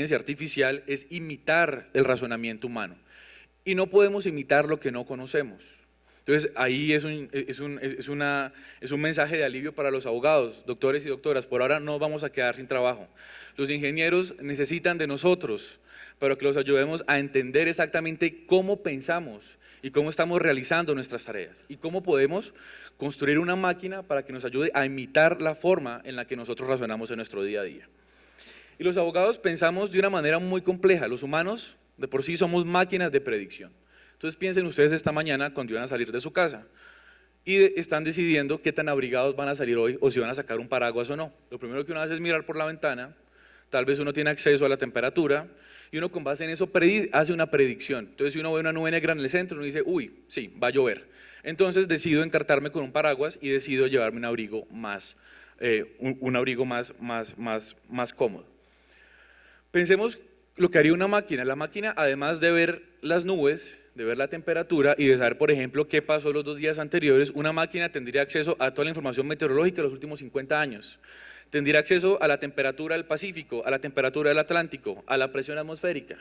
inteligencia artificial es imitar el razonamiento humano. Y no podemos imitar lo que no conocemos. Entonces ahí es un mensaje de alivio para los abogados, doctores y doctoras. Por ahora no vamos a quedar sin trabajo. Los ingenieros necesitan de nosotros para que los ayudemos a entender exactamente cómo pensamos y cómo estamos realizando nuestras tareas y cómo podemos construir una máquina para que nos ayude a imitar la forma en la que nosotros razonamos en nuestro día a día. Y los abogados pensamos de una manera muy compleja. Los humanos de por sí somos máquinas de predicción. Entonces piensen ustedes esta mañana cuando iban a salir de su casa y están decidiendo qué tan abrigados van a salir hoy o si van a sacar un paraguas o no. Lo primero que uno hace es mirar por la ventana, tal vez uno tiene acceso a la temperatura y uno con base en eso hace una predicción. Entonces si uno ve una nube negra en el centro, uno dice, uy, sí, va a llover. Entonces decido encartarme con un paraguas y decido llevarme un abrigo más cómodo. Pensemos lo que haría una máquina. La máquina, además de ver las nubes, de ver la temperatura y de saber, por ejemplo, qué pasó los 2 días anteriores, una máquina tendría acceso a toda la información meteorológica de los últimos 50 años. Tendría acceso a la temperatura del Pacífico, a la temperatura del Atlántico, a la presión atmosférica.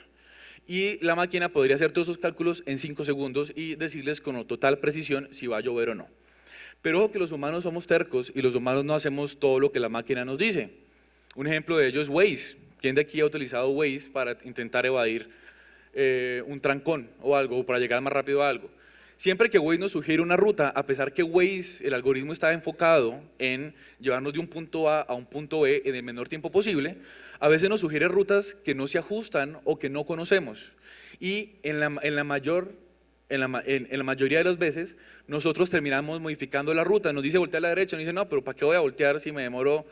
Y la máquina podría hacer todos esos cálculos en 5 segundos y decirles con total precisión si va a llover o no. Pero ojo que los humanos somos tercos y los humanos no hacemos todo lo que la máquina nos dice. Un ejemplo de ello es Waze. ¿Quién de aquí ha utilizado Waze para intentar evadir un trancón o algo, o para llegar más rápido a algo? Siempre que Waze nos sugiere una ruta, a pesar que Waze, el algoritmo está enfocado en llevarnos de un punto A a un punto B en el menor tiempo posible, a veces nos sugiere rutas que no se ajustan o que no conocemos. Y en la mayoría de las veces nosotros terminamos modificando la ruta. Nos dice voltear a la derecha, nos dice no, pero ¿para qué voy a voltear si me demoro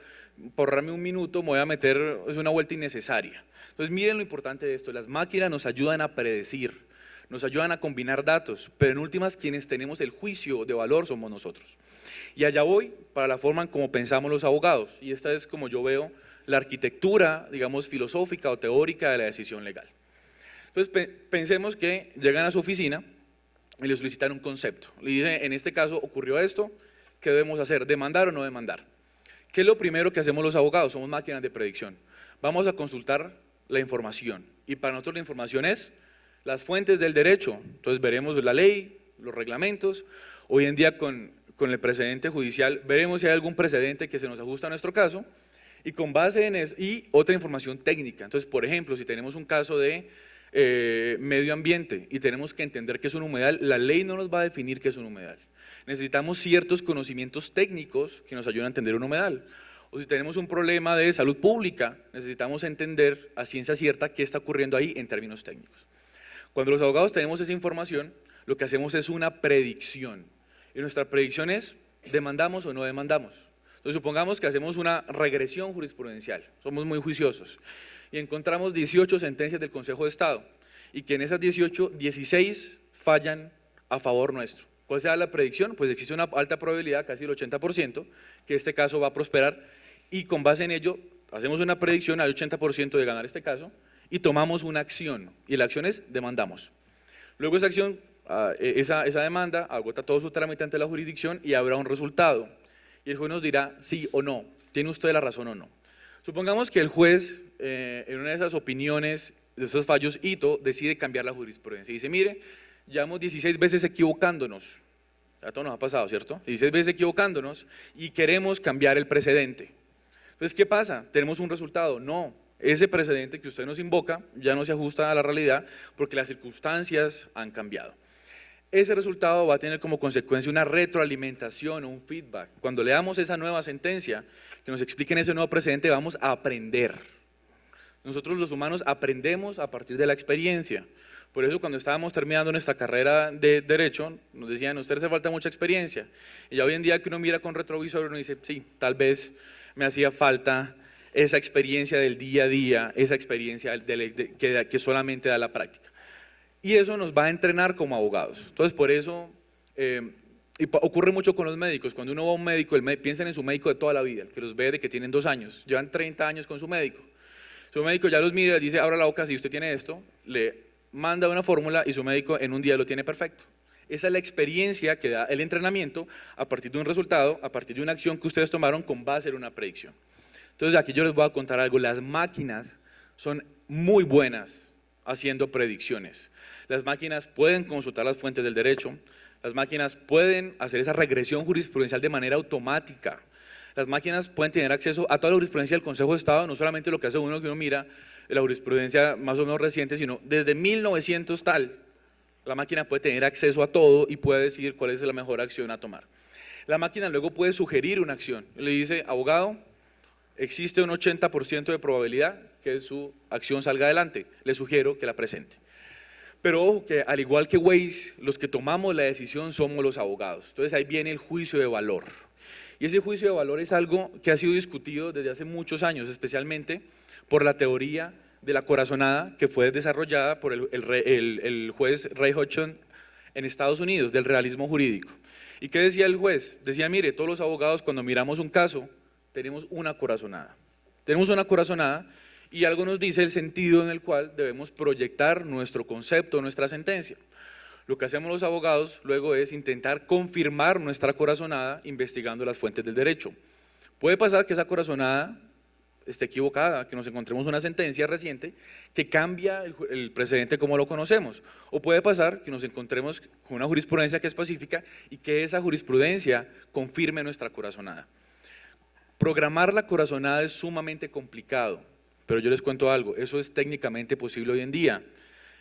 por ahorrarme un minuto? Me voy a meter, es una vuelta innecesaria. Entonces miren lo importante de esto, las máquinas nos ayudan a predecir, nos ayudan a combinar datos, pero en últimas quienes tenemos el juicio de valor somos nosotros. Y allá voy para la forma en cómo pensamos los abogados, y esta es como yo veo la arquitectura, digamos, filosófica o teórica de la decisión legal. Entonces pensemos que llegan a su oficina y le solicitan un concepto. Le dicen, en este caso ocurrió esto, ¿qué debemos hacer? ¿Demandar o no demandar? ¿Qué es lo primero que hacemos los abogados? Somos máquinas de predicción. Vamos a consultar la información y para nosotros la información es las fuentes del derecho. Entonces veremos la ley, los reglamentos. Hoy en día con el precedente judicial veremos si hay algún precedente que se nos ajusta a nuestro caso y con base en eso y otra información técnica. Entonces, por ejemplo, si tenemos un caso de medio ambiente y tenemos que entender qué es un humedal, la ley no nos va a definir qué es un humedal. Necesitamos ciertos conocimientos técnicos que nos ayuden a entender un humedal. O si tenemos un problema de salud pública, necesitamos entender a ciencia cierta qué está ocurriendo ahí en términos técnicos. Cuando los abogados tenemos esa información, lo que hacemos es una predicción. Y nuestra predicción es, ¿demandamos o no demandamos? Entonces supongamos que hacemos una regresión jurisprudencial, somos muy juiciosos, y encontramos 18 sentencias del Consejo de Estado, y que en esas 18, 16 fallan a favor nuestro. ¿Cuál será la predicción? Pues existe una alta probabilidad, casi el 80%, que este caso va a prosperar y con base en ello hacemos una predicción al 80% de ganar este caso y tomamos una acción y la acción es demandamos. Luego esa acción, esa demanda agota todo su trámite ante la jurisdicción y habrá un resultado y el juez nos dirá sí o no, tiene usted la razón o no. Supongamos que el juez en una de esas opiniones, de esos fallos hito, decide cambiar la jurisprudencia y dice mire, llevamos 16 veces equivocándonos, a todos nos ha pasado, ¿cierto? 16 veces equivocándonos y queremos cambiar el precedente. Entonces, ¿qué pasa? ¿Tenemos un resultado? No, ese precedente que usted nos invoca ya no se ajusta a la realidad porque las circunstancias han cambiado. Ese resultado va a tener como consecuencia una retroalimentación o un feedback. Cuando leamos esa nueva sentencia que nos expliquen ese nuevo precedente, vamos a aprender. Nosotros los humanos aprendemos a partir de la experiencia. Por eso cuando estábamos terminando nuestra carrera de Derecho, nos decían, a usted le falta mucha experiencia. Y ya hoy en día que uno mira con retrovisor, uno dice, sí, tal vez me hacía falta esa experiencia del día a día, esa experiencia que solamente da la práctica. Y eso nos va a entrenar como abogados. Entonces por eso, ocurre mucho con los médicos. Cuando uno va a un médico, piensen en su médico de toda la vida, el que los ve de que tienen 2 años, llevan 30 años con su médico. Su médico ya los mira y les dice, abra la boca, si usted tiene esto, le manda una fórmula y su médico en un día lo tiene perfecto. Esa es la experiencia que da el entrenamiento a partir de un resultado, a partir de una acción que ustedes tomaron con base en una predicción. Entonces aquí yo les voy a contar algo, las máquinas son muy buenas haciendo predicciones. Las máquinas pueden consultar las fuentes del derecho, las máquinas pueden hacer esa regresión jurisprudencial de manera automática, las máquinas pueden tener acceso a toda la jurisprudencia del Consejo de Estado, no solamente lo que hace uno que uno mira la jurisprudencia más o menos reciente, sino desde 1900 tal, la máquina puede tener acceso a todo y puede decidir cuál es la mejor acción a tomar. La máquina luego puede sugerir una acción, le dice, abogado, existe un 80% de probabilidad que su acción salga adelante, le sugiero que la presente. Pero ojo que al igual que Waze, los que tomamos la decisión somos los abogados. Entonces ahí viene el juicio de valor. Y ese juicio de valor es algo que ha sido discutido desde hace muchos años, especialmente por la teoría de la corazonada que fue desarrollada por el juez Ray Hodgson en Estados Unidos, del realismo jurídico. ¿Y qué decía el juez? Decía, mire, todos los abogados cuando miramos un caso tenemos una corazonada. Tenemos una corazonada y algo nos dice el sentido en el cual debemos proyectar nuestro concepto, nuestra sentencia. Lo que hacemos los abogados luego es intentar confirmar nuestra corazonada investigando las fuentes del derecho. Puede pasar que esa corazonada esté equivocada, que nos encontremos una sentencia reciente que cambia el precedente como lo conocemos, o puede pasar que nos encontremos con una jurisprudencia que es pacífica y que esa jurisprudencia confirme nuestra corazonada. Programar la corazonada es sumamente complicado, pero yo les cuento algo, eso es técnicamente posible hoy en día.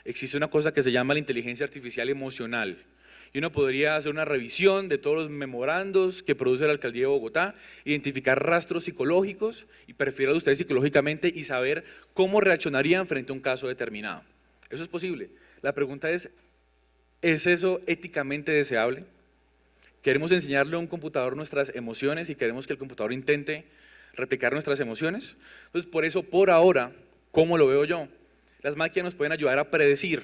Existe una cosa que se llama la inteligencia artificial emocional y uno podría hacer una revisión de todos los memorandos que produce la Alcaldía de Bogotá, identificar rastros psicológicos y perfilarlos ustedes psicológicamente y saber cómo reaccionarían frente a un caso determinado. Eso es posible. La pregunta es eso éticamente deseable? ¿Queremos enseñarle a un computador nuestras emociones y queremos que el computador intente replicar nuestras emociones? Entonces, por eso, por ahora, ¿cómo lo veo yo? Las máquinas nos pueden ayudar a predecir,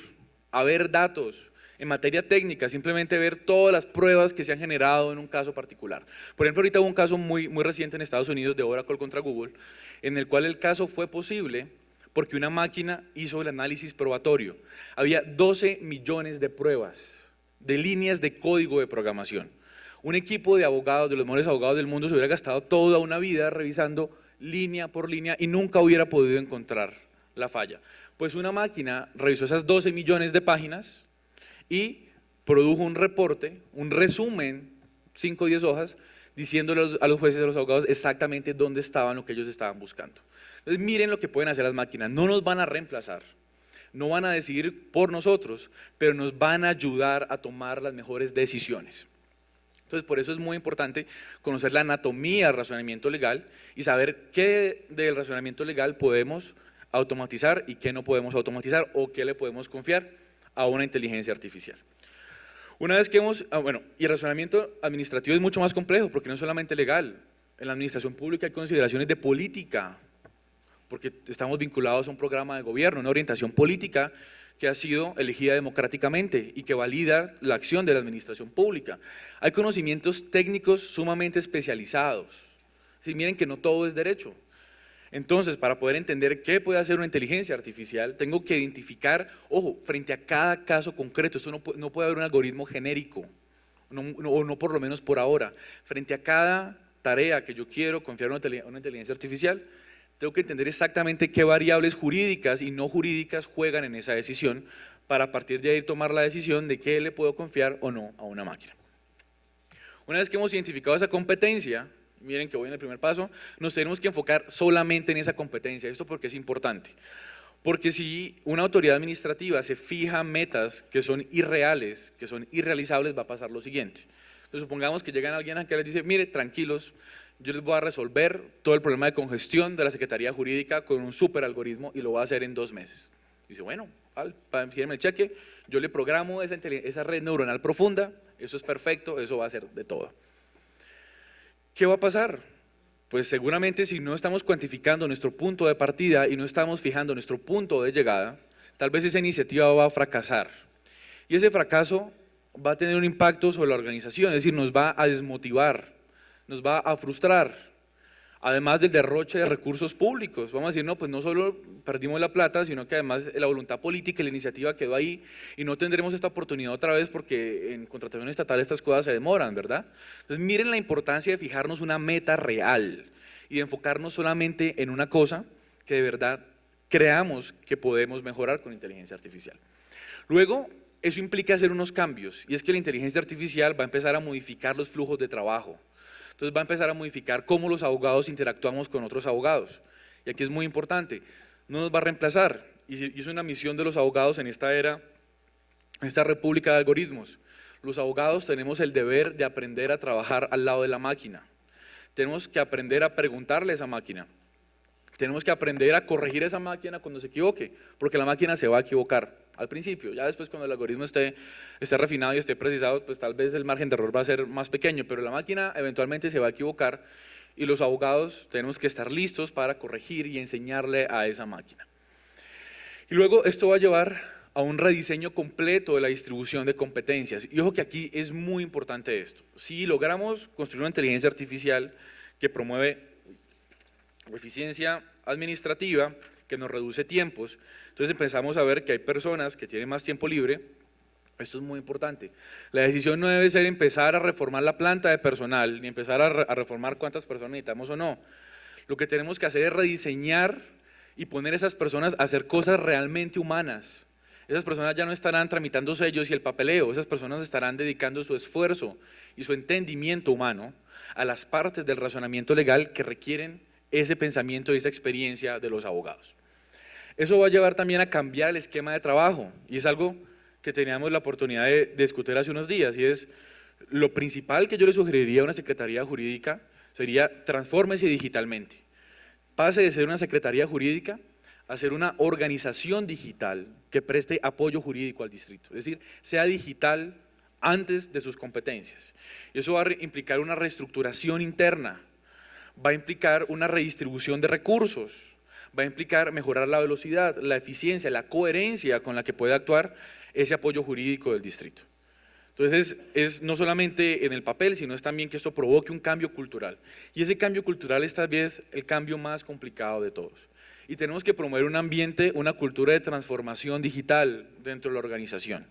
a ver datos en materia técnica, simplemente ver todas las pruebas que se han generado en un caso particular. Por ejemplo, ahorita hubo un caso muy reciente en Estados Unidos de Oracle contra Google, en el cual el caso fue posible porque una máquina hizo el análisis probatorio. Había 12 millones de pruebas, de líneas de código de programación. Un equipo de abogados, de los mejores abogados del mundo, se hubiera gastado toda una vida revisando línea por línea y nunca hubiera podido encontrar la falla. Pues una máquina revisó esas 12 millones de páginas y produjo un reporte, un resumen, 5 o 10 hojas, diciéndole a los jueces y a los abogados exactamente dónde estaban lo que ellos estaban buscando. Entonces miren lo que pueden hacer las máquinas, no nos van a reemplazar, no van a decidir por nosotros, pero nos van a ayudar a tomar las mejores decisiones. Entonces por eso es muy importante conocer la anatomía del razonamiento legal y saber qué del razonamiento legal podemos automatizar y qué no podemos automatizar o qué le podemos confiar a una inteligencia artificial. Una vez que y el razonamiento administrativo es mucho más complejo porque no es solamente legal. En la administración pública hay consideraciones de política, porque estamos vinculados a un programa de gobierno, una orientación política que ha sido elegida democráticamente y que valida la acción de la administración pública. Hay conocimientos técnicos sumamente especializados. Sí, miren que no todo es derecho. Entonces, para poder entender qué puede hacer una inteligencia artificial, tengo que identificar, ojo, frente a cada caso concreto, esto no puede haber un algoritmo genérico, o no por lo menos por ahora. Frente a cada tarea que yo quiero confiar a una inteligencia artificial, tengo que entender exactamente qué variables jurídicas y no jurídicas juegan en esa decisión, para a partir de ahí tomar la decisión de qué le puedo confiar o no a una máquina. Una vez que hemos identificado esa competencia, miren que voy en el primer paso, nos tenemos que enfocar solamente en esa competencia. Esto porque es importante, porque si una autoridad administrativa se fija metas que son irreales, que son irrealizables, va a pasar lo siguiente. Entonces supongamos que llega alguien a que les dice, mire, tranquilos, yo les voy a resolver todo el problema de congestión de la Secretaría Jurídica con un super algoritmo y lo voy a hacer en 2 meses. Y dice, bueno, pídenme el cheque, yo le programo esa red neuronal profunda, eso es perfecto, eso va a hacer de todo. ¿Qué va a pasar? Pues seguramente si no estamos cuantificando nuestro punto de partida y no estamos fijando nuestro punto de llegada, tal vez esa iniciativa va a fracasar. Y ese fracaso va a tener un impacto sobre la organización, es decir, nos va a desmotivar, nos va a frustrar. Además del derroche de recursos públicos, vamos a decir, no, pues no solo perdimos la plata, sino que además la voluntad política y la iniciativa quedó ahí y no tendremos esta oportunidad otra vez porque en contratación estatal estas cosas se demoran, ¿verdad? Entonces miren la importancia de fijarnos una meta real y de enfocarnos solamente en una cosa que de verdad creamos que podemos mejorar con inteligencia artificial. Luego, eso implica hacer unos cambios, y es que la inteligencia artificial va a empezar a modificar los flujos de trabajo. Entonces va a empezar a modificar cómo los abogados interactuamos con otros abogados. Y aquí es muy importante, no nos va a reemplazar, y es una misión de los abogados en esta era, en esta república de algoritmos. Los abogados tenemos el deber de aprender a trabajar al lado de la máquina. Tenemos que aprender a preguntarle a esa máquina. Tenemos que aprender a corregir a esa máquina cuando se equivoque, porque la máquina se va a equivocar al principio. Ya después, cuando el algoritmo esté refinado y esté precisado, pues tal vez el margen de error va a ser más pequeño, pero la máquina eventualmente se va a equivocar y los abogados tenemos que estar listos para corregir y enseñarle a esa máquina. Y luego esto va a llevar a un rediseño completo de la distribución de competencias. Y ojo que aquí es muy importante esto. Si logramos construir una inteligencia artificial que promueve eficiencia administrativa, que nos reduce tiempos, entonces empezamos a ver que hay personas que tienen más tiempo libre. Esto es muy importante. La decisión no debe ser empezar a reformar la planta de personal, ni empezar a reformar cuántas personas necesitamos o no. Lo que tenemos que hacer es rediseñar y poner a esas personas a hacer cosas realmente humanas. Esas personas ya no estarán tramitando sellos y el papeleo, esas personas estarán dedicando su esfuerzo y su entendimiento humano a las partes del razonamiento legal que requieren ese pensamiento y esa experiencia de los abogados. Eso va a llevar también a cambiar el esquema de trabajo, y es algo que teníamos la oportunidad de discutir hace unos días, y es lo principal que yo le sugeriría a una secretaría jurídica sería: transfórmese digitalmente, pase de ser una secretaría jurídica a ser una organización digital que preste apoyo jurídico al distrito, es decir, sea digital antes de sus competencias. Y eso va a implicar una reestructuración interna, va a implicar una redistribución de recursos, va a implicar mejorar la velocidad, la eficiencia, la coherencia con la que puede actuar ese apoyo jurídico del distrito. Entonces es no solamente en el papel, sino es también que esto provoque un cambio cultural, y ese cambio cultural es tal vez el cambio más complicado de todos, y tenemos que promover un ambiente, una cultura de transformación digital dentro de la organización.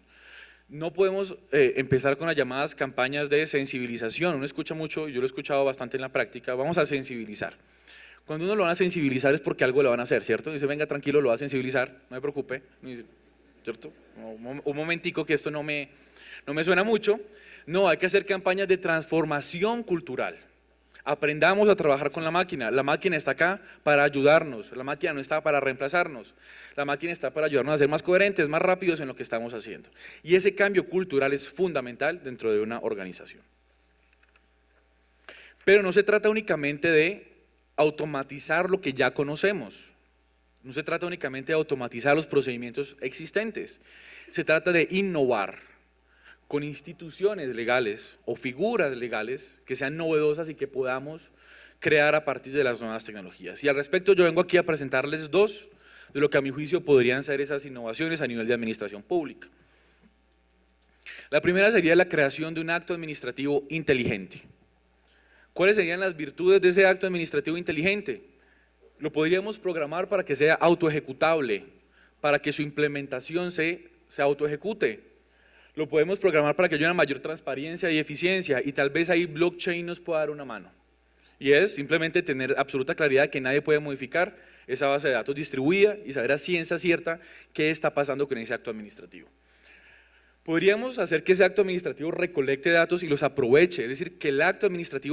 No podemos empezar con las llamadas campañas de sensibilización. Uno escucha mucho, yo lo he escuchado bastante en la práctica: vamos a sensibilizar. Cuando uno lo van a sensibilizar es porque algo le van a hacer, ¿cierto? Dice: venga, tranquilo, lo va a sensibilizar, no me preocupe, ¿cierto? Un momentico, que esto no me suena mucho. No, hay que hacer campañas de transformación cultural. Aprendamos a trabajar con la máquina está acá para ayudarnos, la máquina no está para reemplazarnos, la máquina está para ayudarnos a ser más coherentes, más rápidos en lo que estamos haciendo. Y ese cambio cultural es fundamental dentro de una organización. Pero no se trata únicamente de automatizar lo que ya conocemos, no se trata únicamente de automatizar los procedimientos existentes, se trata de innovar con instituciones legales o figuras legales que sean novedosas y que podamos crear a partir de las nuevas tecnologías. Y al respecto yo vengo aquí a presentarles dos de lo que a mi juicio podrían ser esas innovaciones a nivel de administración pública. La primera sería la creación de un acto administrativo inteligente. ¿Cuáles serían las virtudes de ese acto administrativo inteligente? Lo podríamos programar para que sea autoejecutable, para que su implementación se autoejecute. Lo podemos programar para que haya una mayor transparencia y eficiencia, y tal vez ahí blockchain nos pueda dar una mano. Y es simplemente tener absoluta claridad que nadie puede modificar esa base de datos distribuida y saber a ciencia cierta qué está pasando con ese acto administrativo. Podríamos hacer que ese acto administrativo recolecte datos y los aproveche, es decir, que el acto administrativo